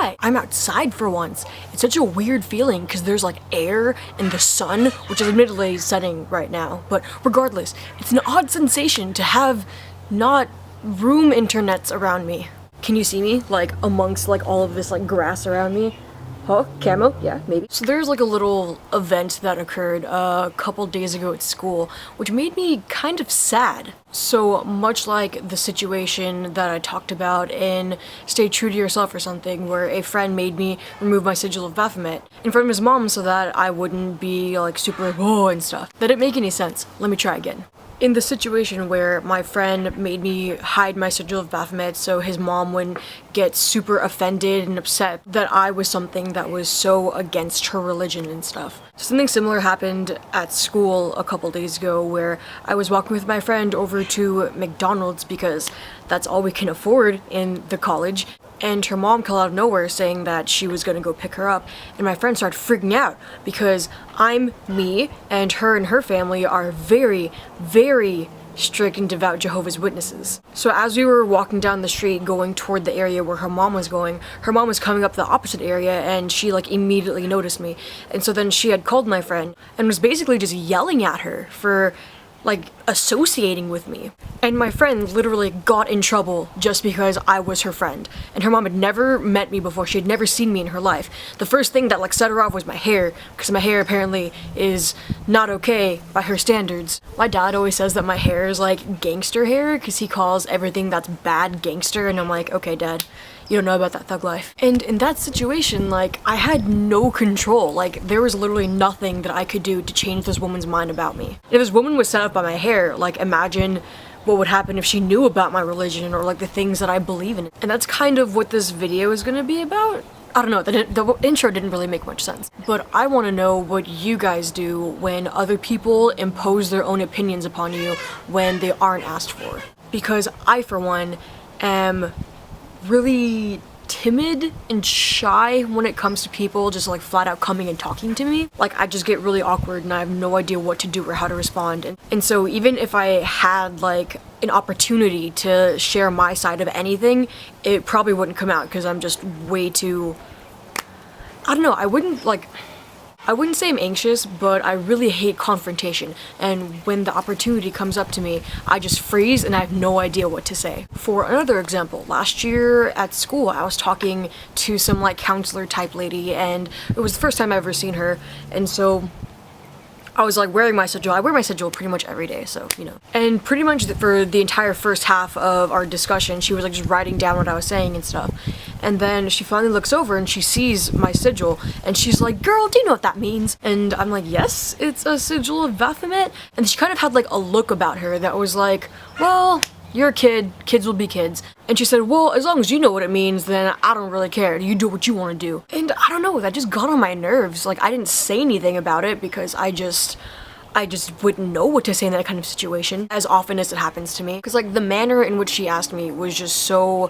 why? I'm outside for once. It's such a weird feeling because there's like air and the sun, which is admittedly setting right now, but regardless, it's an odd sensation to have not room internets around me. Can you see me, like, amongst, like, all of this, like, grass around me? Huh? Camo? Yeah, maybe. So there's, like, a little event that occurred a couple days ago at school, which made me kind of sad. So much like the situation that I talked about in Stay True to Yourself or something, where a friend made me remove my sigil of Baphomet in front of his mom so that I wouldn't be, like, super, oh, and stuff. That didn't make any sense. Let me try again. In the situation where my friend made me hide my sigil of Baphomet so his mom wouldn't get super offended and upset that I was something that was so against her religion and stuff. Something similar happened at school a couple days ago where I was walking with my friend over to McDonald's because that's all we can afford in the college. And her mom came out of nowhere saying that she was gonna go pick her up, and my friend started freaking out because I'm me, and her family are very, very strict and devout Jehovah's Witnesses. So as we were walking down the street going toward the area where her mom was going, her mom was coming up the opposite area and she like immediately noticed me. And so then she had called my friend and was basically just yelling at her for like associating with me. And my friend literally got in trouble just because I was her friend. And her mom had never met me before. She had never seen me in her life. The first thing that like set her off was my hair, because my hair apparently is not okay by her standards. My dad always says that my hair is like gangster hair because he calls everything that's bad gangster, and I'm like, okay, Dad, you don't know about that thug life. And in that situation, like, I had no control. Like, there was literally nothing that I could do to change this woman's mind about me. If this woman was set up by my hair, like, imagine what would happen if she knew about my religion or, like, the things that I believe in. And that's kind of what this video is gonna be about. I don't know, the intro didn't really make much sense. But I want to know what you guys do when other people impose their own opinions upon you when they aren't asked for. Because I, for one, am really timid and shy when it comes to people just like flat out coming and talking to me. Like, I just get really awkward and I have no idea what to do or how to respond. And so even if I had like an opportunity to share my side of anything, it probably wouldn't come out because I'm just way too, I don't know, I wouldn't say I'm anxious, but I really hate confrontation, and when the opportunity comes up to me, I just freeze and I have no idea what to say. For another example, last year at school, I was talking to some like counselor type lady, and it was the first time I've ever seen her, and so I was like wearing my sigil. I wear my sigil pretty much every day, so, you know. And pretty much for the entire first half of our discussion, she was like just writing down what I was saying and stuff. And then she finally looks over and she sees my sigil and she's like, "Girl, do you know what that means?" And I'm like, "Yes, it's a sigil of Baphomet." And she kind of had like a look about her that was like, "Well, you're a kid, kids will be kids." And she said, "Well, as long as you know what it means, then I don't really care. You do what you want to do." And I don't know, that just got on my nerves. Like, I didn't say anything about it because I just wouldn't know what to say in that kind of situation as often as it happens to me. Because like the manner in which she asked me was just so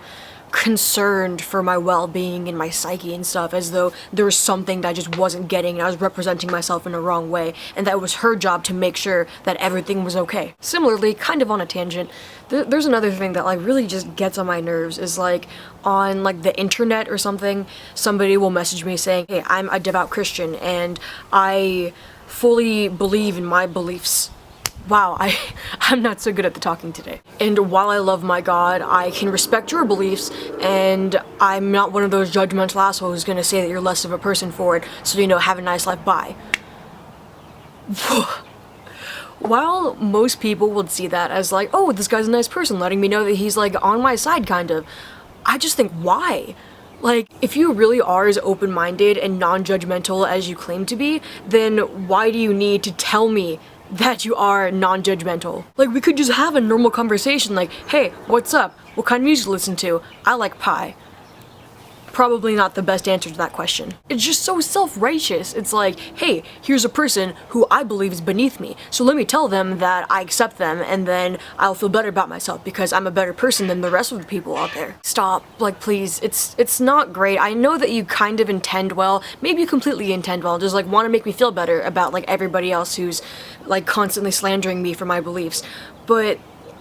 concerned for my well-being and my psyche and stuff, as though there was something that I just wasn't getting and I was representing myself in a wrong way, and that it was her job to make sure that everything was okay. Similarly, kind of on a tangent, there's another thing that like really just gets on my nerves is like on like the internet or something, somebody will message me saying, "Hey, I'm a devout Christian and I fully believe in my beliefs." Wow, I'm not so good at the talking today. "And while I love my God, I can respect your beliefs, and I'm not one of those judgmental assholes who's gonna say that you're less of a person for it, so, you know, have a nice life, bye." While most people would see that as like, "Oh, this guy's a nice person, letting me know that he's like on my side," kind of, I just think, why? Like, if you really are as open-minded and non-judgmental as you claim to be, then why do you need to tell me that you are non-judgmental? Like, we could just have a normal conversation like, "Hey, what's up? What kind of music to listen to? I like pie." Probably not the best answer to that question. It's just so self-righteous. It's like, hey, here's a person who I believe is beneath me, so let me tell them that I accept them, and then I'll feel better about myself because I'm a better person than the rest of the people out there. Stop, like, please. It's not great. I know that you kind of intend well, maybe you completely intend well, just like want to make me feel better about like everybody else who's like constantly slandering me for my beliefs, but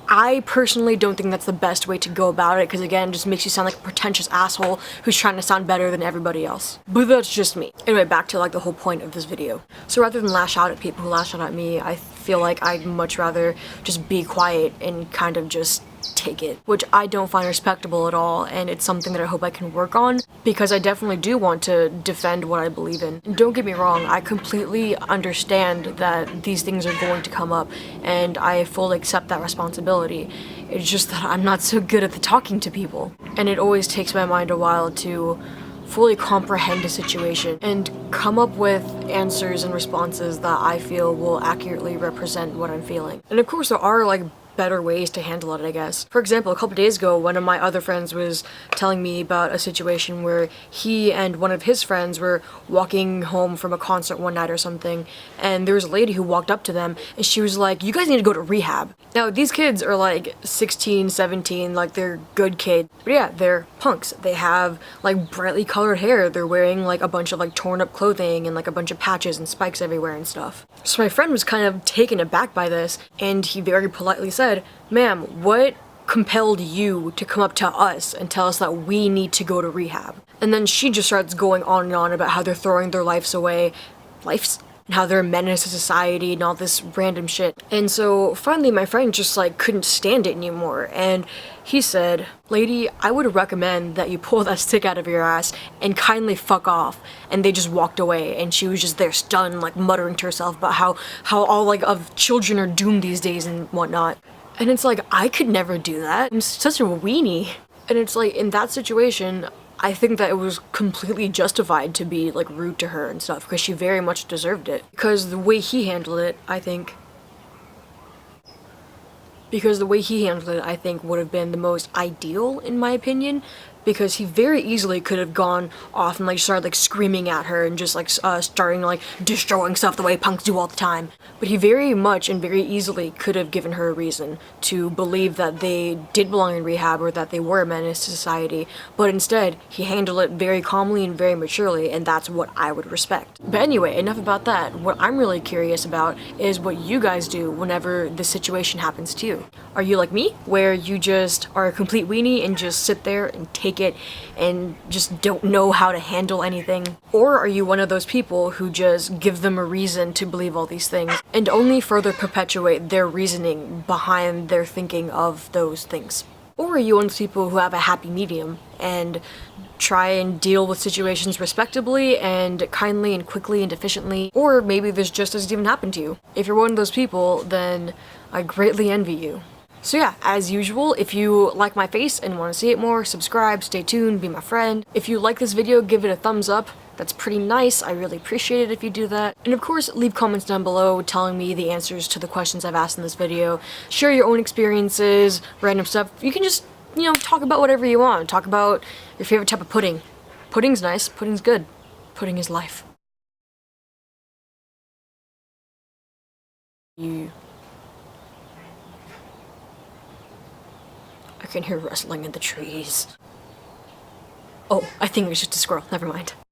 I personally don't think that's the best way to go about it, because again, it just makes you sound like a pretentious asshole who's trying to sound better than everybody else. But that's just me. Anyway, back to like the whole point of this video. So rather than lash out at people who lash out at me, I feel like I'd much rather just be quiet and kind of just take it, which I don't find respectable at all, and it's something that I hope I can work on, because I definitely do want to defend what I believe in. And don't get me wrong, I completely understand that these things are going to come up, and I fully accept that responsibility. It's just that I'm not so good at the talking to people, and it always takes my mind a while to fully comprehend a situation and come up with answers and responses that I feel will accurately represent what I'm feeling. And of course there are like better ways to handle it, I guess. For example, a couple days ago, one of my other friends was telling me about a situation where he and one of his friends were walking home from a concert one night or something, and there was a lady who walked up to them and she was like, "You guys need to go to rehab." Now, these kids are like 16, 17, like they're good kids. But yeah, they're punks. They have like brightly colored hair. They're wearing like a bunch of like torn up clothing and like a bunch of patches and spikes everywhere and stuff. So my friend was kind of taken aback by this, and he very politely said, "Ma'am, what compelled you to come up to us and tell us that we need to go to rehab?" And then she just starts going on and on about how they're throwing their lives away. Lives? And how they're a menace to society and all this random shit. And so finally my friend just like couldn't stand it anymore, and he said, "Lady, I would recommend that you pull that stick out of your ass and kindly fuck off." And they just walked away, and she was just there stunned, like muttering to herself about how all like of children are doomed these days and whatnot. And it's like, I could never do that. I'm such a weenie. And it's like, in that situation, I think that it was completely justified to be like rude to her and stuff, because she very much deserved it. Because the way he handled it, I think would have been the most ideal, in my opinion, because he very easily could have gone off and like started like screaming at her and just like starting like destroying stuff the way punks do all the time. But he very much and very easily could have given her a reason to believe that they did belong in rehab or that they were a menace to society. But instead, he handled it very calmly and very maturely, and that's what I would respect. But anyway, enough about that. What I'm really curious about is what you guys do whenever this situation happens to you. Are you like me, where you just are a complete weenie and just sit there and take it and just don't know how to handle anything? Or are you one of those people who just give them a reason to believe all these things and only further perpetuate their reasoning behind their thinking of those things? Or are you one of those people who have a happy medium and try and deal with situations respectably and kindly and quickly and efficiently? Or maybe this just doesn't even happen to you. If you're one of those people, then I greatly envy you. So yeah, as usual, if you like my face and want to see it more, subscribe, stay tuned, be my friend. If you like this video, give it a thumbs up. That's pretty nice. I really appreciate it if you do that. And of course, leave comments down below telling me the answers to the questions I've asked in this video. Share your own experiences, random stuff. You can just, you know, talk about whatever you want. Talk about your favorite type of pudding. Pudding's nice. Pudding's good. Pudding is life. I can hear rustling in the trees. Oh, I think it was just a squirrel. Never mind.